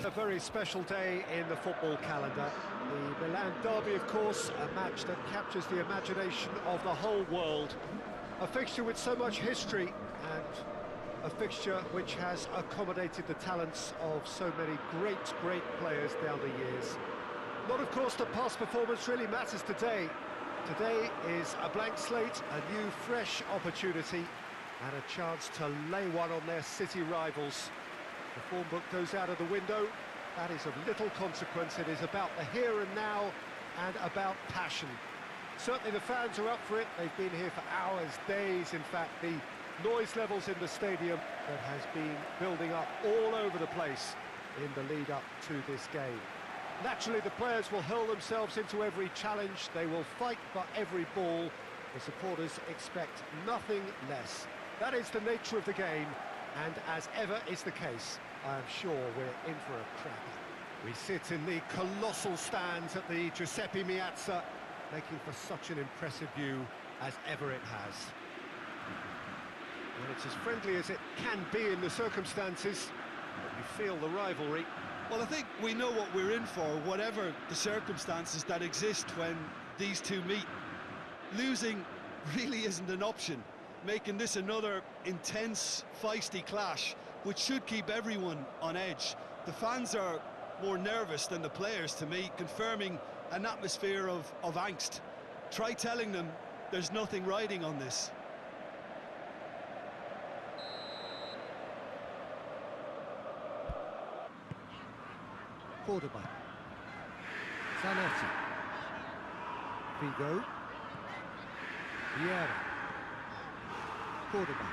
A very special day in the football calendar. The Milan derby, of course, a match that captures the imagination of the whole world. A fixture with so much history and a fixture which has accommodated the talents of so many great players down the years. Not, of course, that past performance really matters today. Today is a blank slate, a new, fresh opportunity, and a chance to lay one on their city rivals. The form book goes out of the window. That is of little consequence. It is about the here and now and about passion. Certainly the fans are up for it. They've been here for hours, days. In fact, the noise levels in the stadium that has been building up all over the place in the lead up to this game. Naturally, the players will hurl themselves into every challenge. They will fight for every ball. The supporters expect nothing less. That is the nature of the game, and as ever is the case, I am sure we're in for a cracker. We sit in the colossal stands at the Giuseppe Meazza, making for such an impressive view as ever it has. Well, it's as friendly as it can be in the circumstances, but you feel the rivalry. Well, I think we know what we're in for, whatever the circumstances that exist when these two meet. Losing really isn't an option, making this another intense, feisty clash, which should keep everyone on edge. The fans are more nervous than the players, to me, confirming an atmosphere of angst. Try telling them there's nothing riding on this. Cordoba, Zanetti, Figo, Vieira, Cordoba,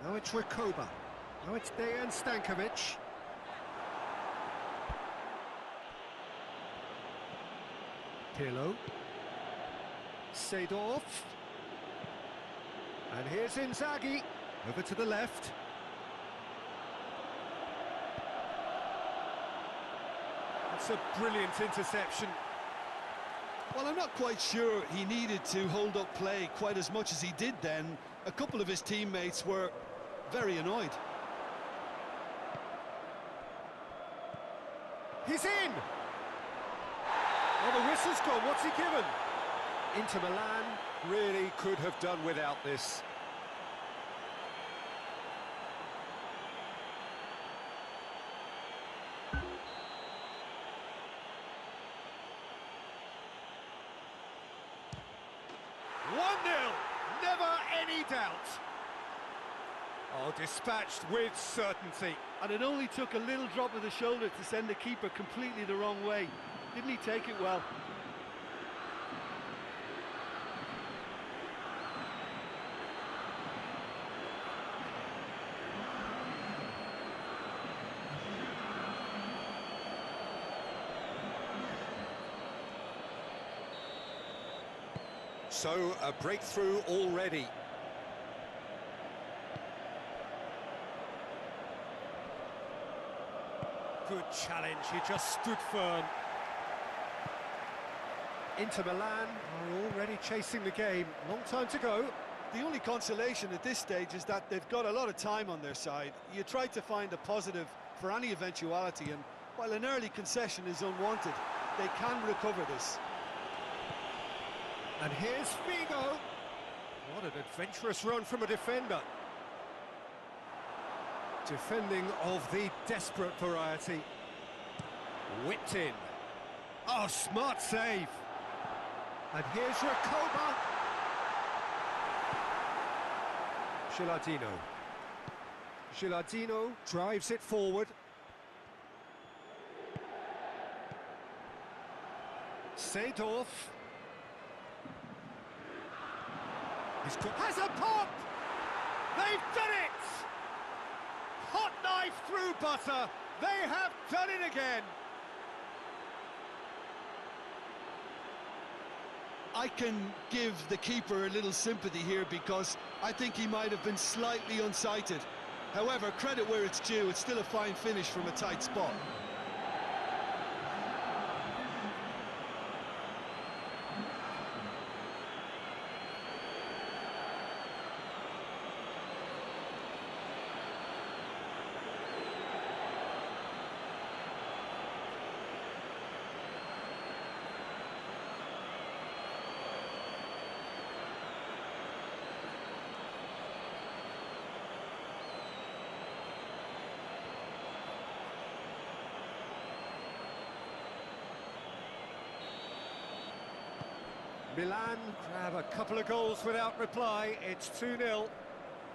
now it's Recoba, now it's Dejan Stankovic. Pirlo, Seedorf. And here's Inzaghi, over to the left. That's a brilliant interception. Well, I'm not quite sure he needed to hold up play quite as much as he did then. A couple of his teammates were very annoyed. He's in! Well, the whistle's gone. What's he given? Inter Milan really could have done without this. Never any doubt. Oh, dispatched with certainty. And it only took a little drop of the shoulder to send the keeper completely the wrong way. Didn't he take it well? So, a breakthrough already. Good challenge, he just stood firm. Inter Milan are already chasing the game. Long time to go. The only consolation at this stage is that they've got a lot of time on their side. You try to find a positive for any eventuality, and while an early concession is unwanted, they can recover this. And here's Figo. What an adventurous run from a defender. Defending of the desperate variety. Whipped in. Oh, smart save. And here's Recoba. Gilardino. Gilardino drives it forward. Seedorf. Has a pop! They've done it! Hot knife through butter. They have done it again. I can give the keeper a little sympathy here because I think he might have been slightly unsighted. However, credit where it's due, it's still a fine finish from a tight spot. Milan grab a couple of goals without reply. It's 2-0.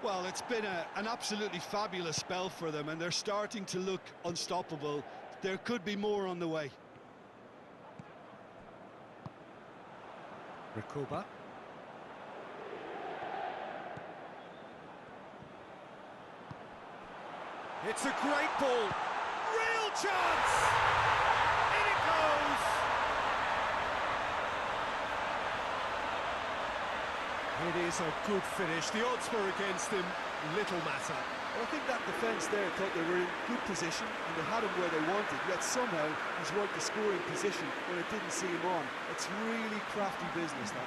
Well, it's been an absolutely fabulous spell for them, and they're starting to look unstoppable. There could be more on the way. Rakuba. It's a great ball. Real chance! In it goes! It is a good finish. The odds were against him. Little matter. Well, I think that defence there thought they were in good position and they had him where they wanted, yet somehow he's worked the scoring position when it didn't see him on. It's really crafty business, that.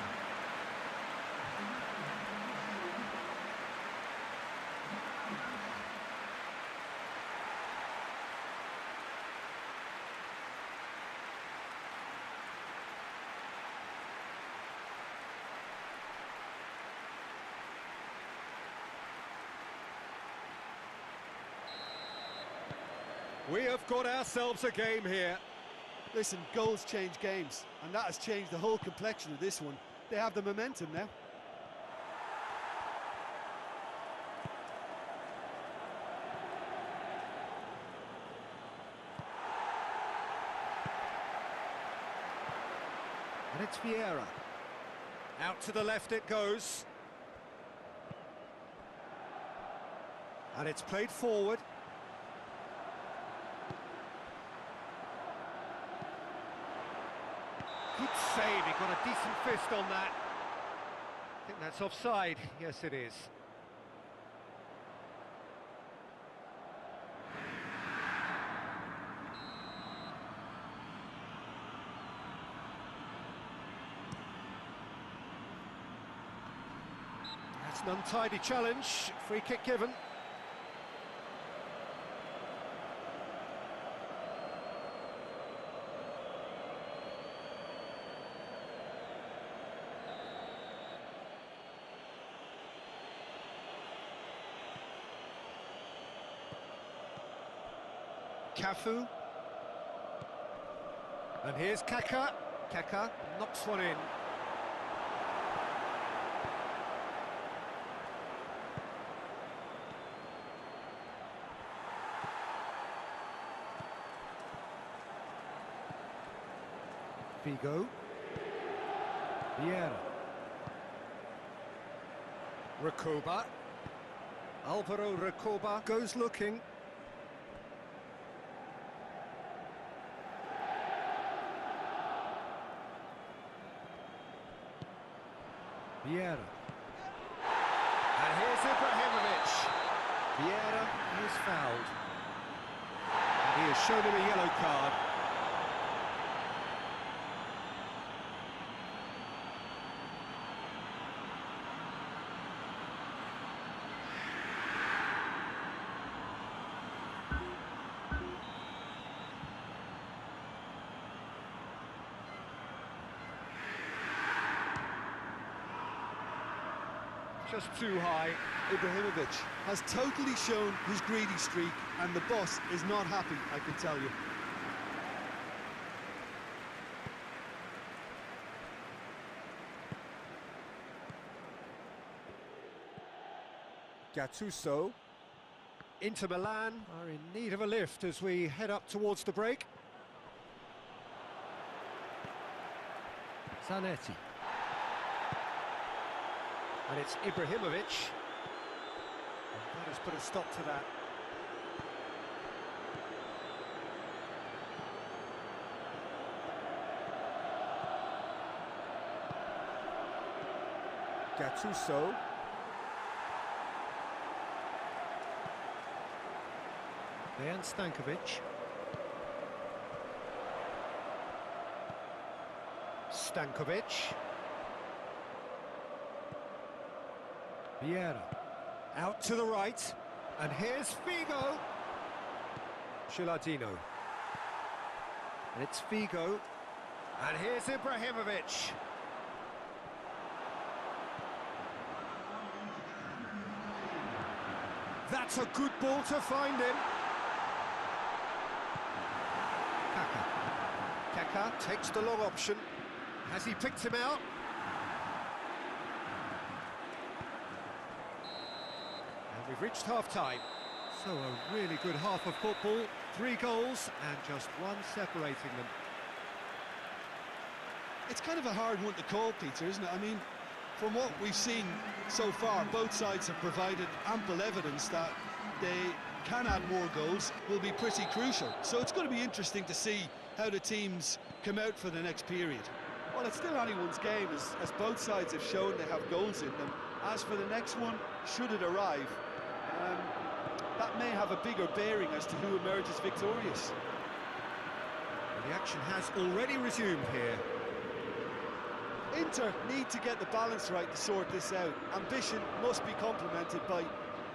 We have got ourselves a game here. Listen, goals change games, and that has changed the whole complexion of this one. They have the momentum now. And it's Vieira. Out to the left it goes. And it's played forward. Good save, he got a decent fist on that. I think that's offside. Yes, it is. That's an untidy challenge. Free kick given. Cafu. And here's Kaka. Kaka knocks one in. Figo. Vieira. Rakuba. Alvaro Rakuba goes looking. Vieira. And here's Ibrahimovic. Vieira is fouled. And he has shown him a yellow card. Just too high. Ibrahimovic has totally shown his greedy streak, and the boss is not happy, I can tell you. Gattuso. Inter Milan are in need of a lift as we head up towards the break. Zanetti. And it's Ibrahimovic. And that has put a stop to that. Gattuso. Dejan Stankovic. Stankovic. Vieira. Out to the right. And here's Figo. Gilardino. And it's Figo. And here's Ibrahimovic. That's a good ball to find him. Kaka. Kaka takes the long option. Has he picked him out? We've reached half-time. So a really good half of football. 3 goals and just one separating them. It's kind of a hard one to call, Peter, isn't it? I mean, from what we've seen so far, both sides have provided ample evidence that they can add more goals, will be pretty crucial. So it's going to be interesting to see how the teams come out for the next period. Well, it's still anyone's game, as both sides have shown they have goals in them. As for the next one, should it arrive, that may have a bigger bearing as to who emerges victorious. And the action has already resumed here. Inter need to get the balance right to sort this out. Ambition must be complemented by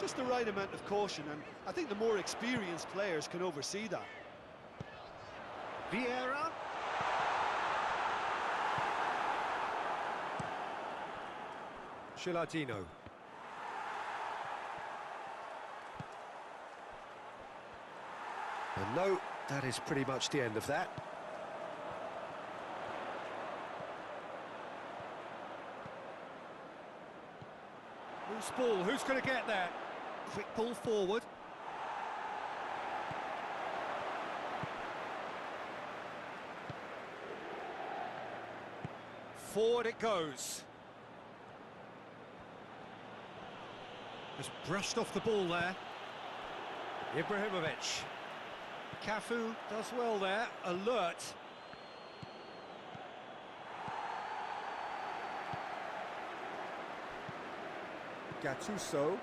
just the right amount of caution, and I think the more experienced players can oversee that. Vieira. Gilardino. And no, that is pretty much the end of that. Loose ball, who's going to get there? Quick ball forward. Forward it goes. Just brushed off the ball there. Ibrahimovic. Cafu does well there, alert. Gattuso.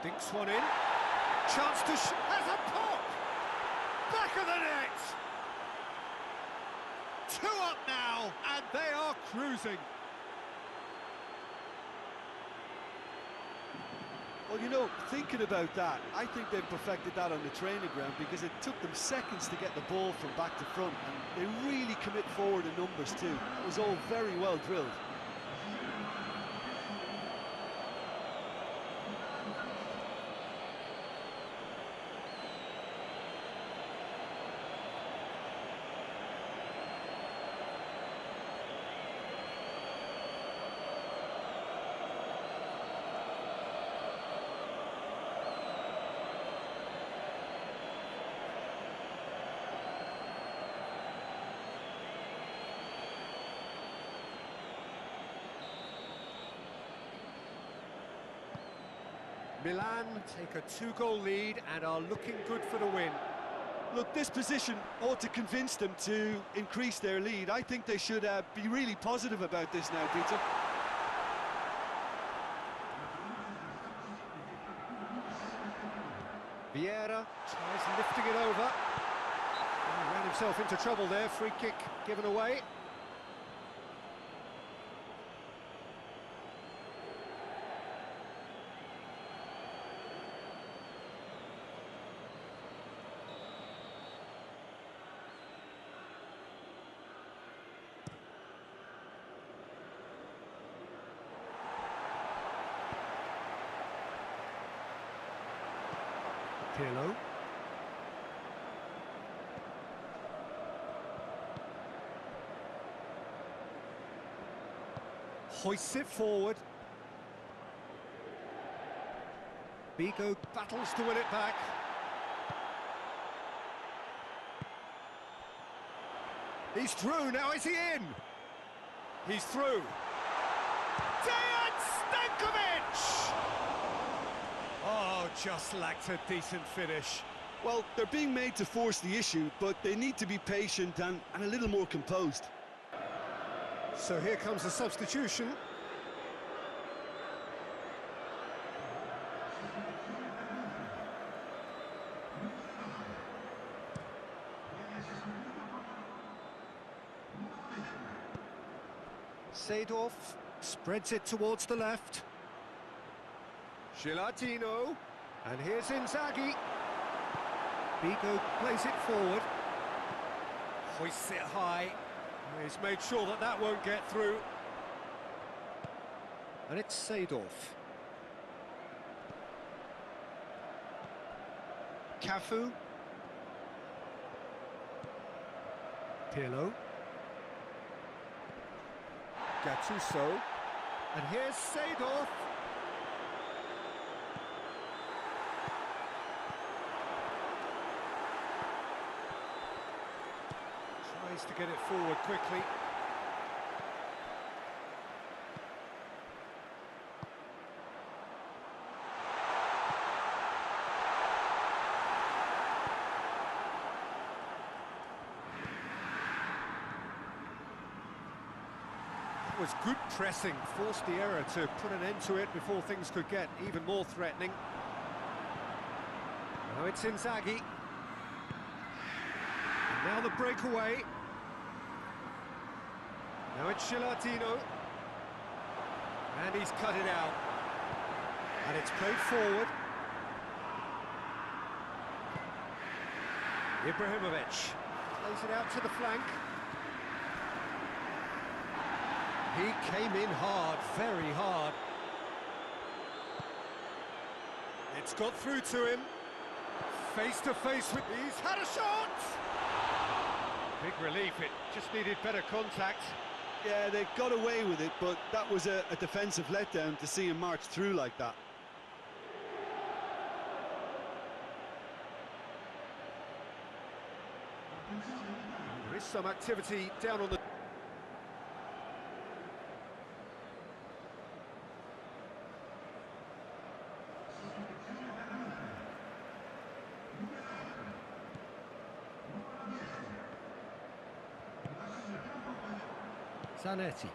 Dinks one in. Chance to has a pop! Back of the net! 2 up now, and they are cruising. Well, you know, thinking about that, I think they've perfected that on the training ground, because it took them seconds to get the ball from back to front, and they really commit forward in numbers too. It was all very well drilled. Milan take a 2-goal lead and are looking good for the win. Look, this position ought to convince them to increase their lead. I think they should be really positive about this now, Peter. Vieira tries lifting it over. He ran himself into trouble there, free kick given away. Pirlo. Hoists it forward. Bigo battles to win it back. He's through, now is he in? He's through. Dejan Stankovic! Oh, just lacked a decent finish. Well, they're being made to force the issue, but they need to be patient and a little more composed. So here comes the substitution. Seedorf spreads it towards the left. Gilardino, and here's Inzaghi. Bigo plays it forward. Hoists it high. He's made sure that that won't get through. And it's Seedorf. Cafu. Pirlo. Gattuso. And here's Seedorf. Needs to get it forward quickly. That was good pressing, forced the error to put an end to it before things could get even more threatening. Now it's Inzaghi. And now the breakaway. Now it's Gilardino. And he's cut it out. And it's played forward. Ibrahimovic plays it out to the flank. He came in hard, very hard. It's got through to him. Face to face with... He's had a shot! Big relief, it just needed better contact. Yeah, they got away with it, but that was a defensive letdown to see him march through like that. There is some activity down on the... Zanetti.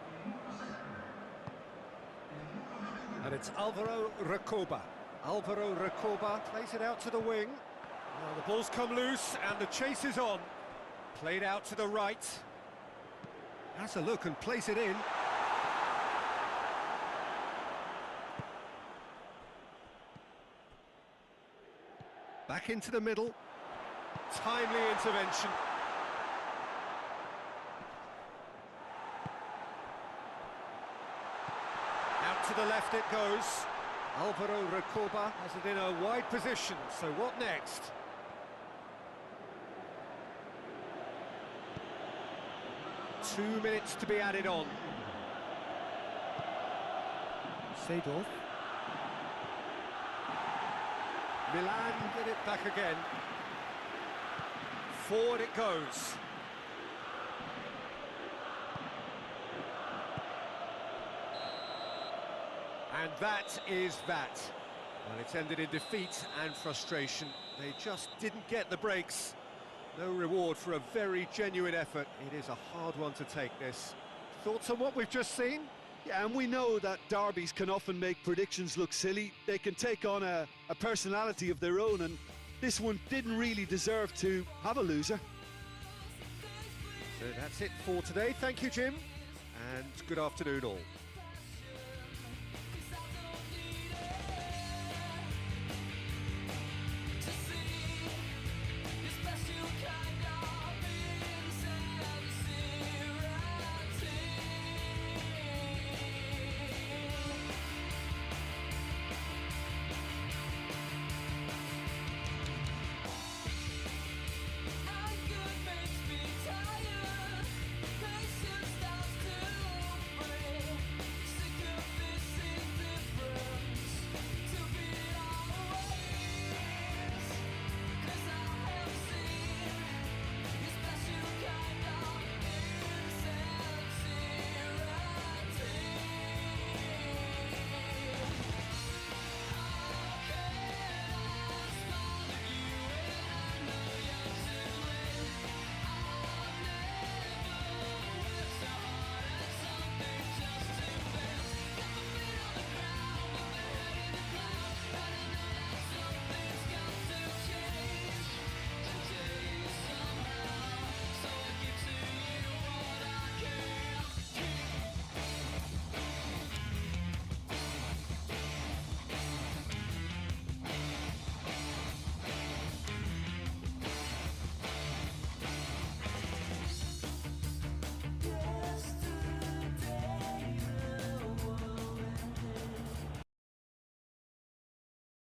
And it's Alvaro Recoba. Alvaro Recoba plays it out to the wing. Well, the ball's come loose and the chase is on. Played out to the right. Has a look and plays it in. Back into the middle. Timely intervention. Out to the left it goes. Alvaro Recoba has it in a wide position, so what next? Two minutes to be added on. Seedorf. Milan get it back again. Forward it goes. And that is that. Well, it's ended in defeat and frustration. They just didn't get the breaks. No reward for a very genuine effort. It is a hard one to take, this. Thoughts on what we've just seen? Yeah, and we know that derbies can often make predictions look silly. They can take on a personality of their own, and this one didn't really deserve to have a loser. So that's it for today. Thank you, Jim, and good afternoon all.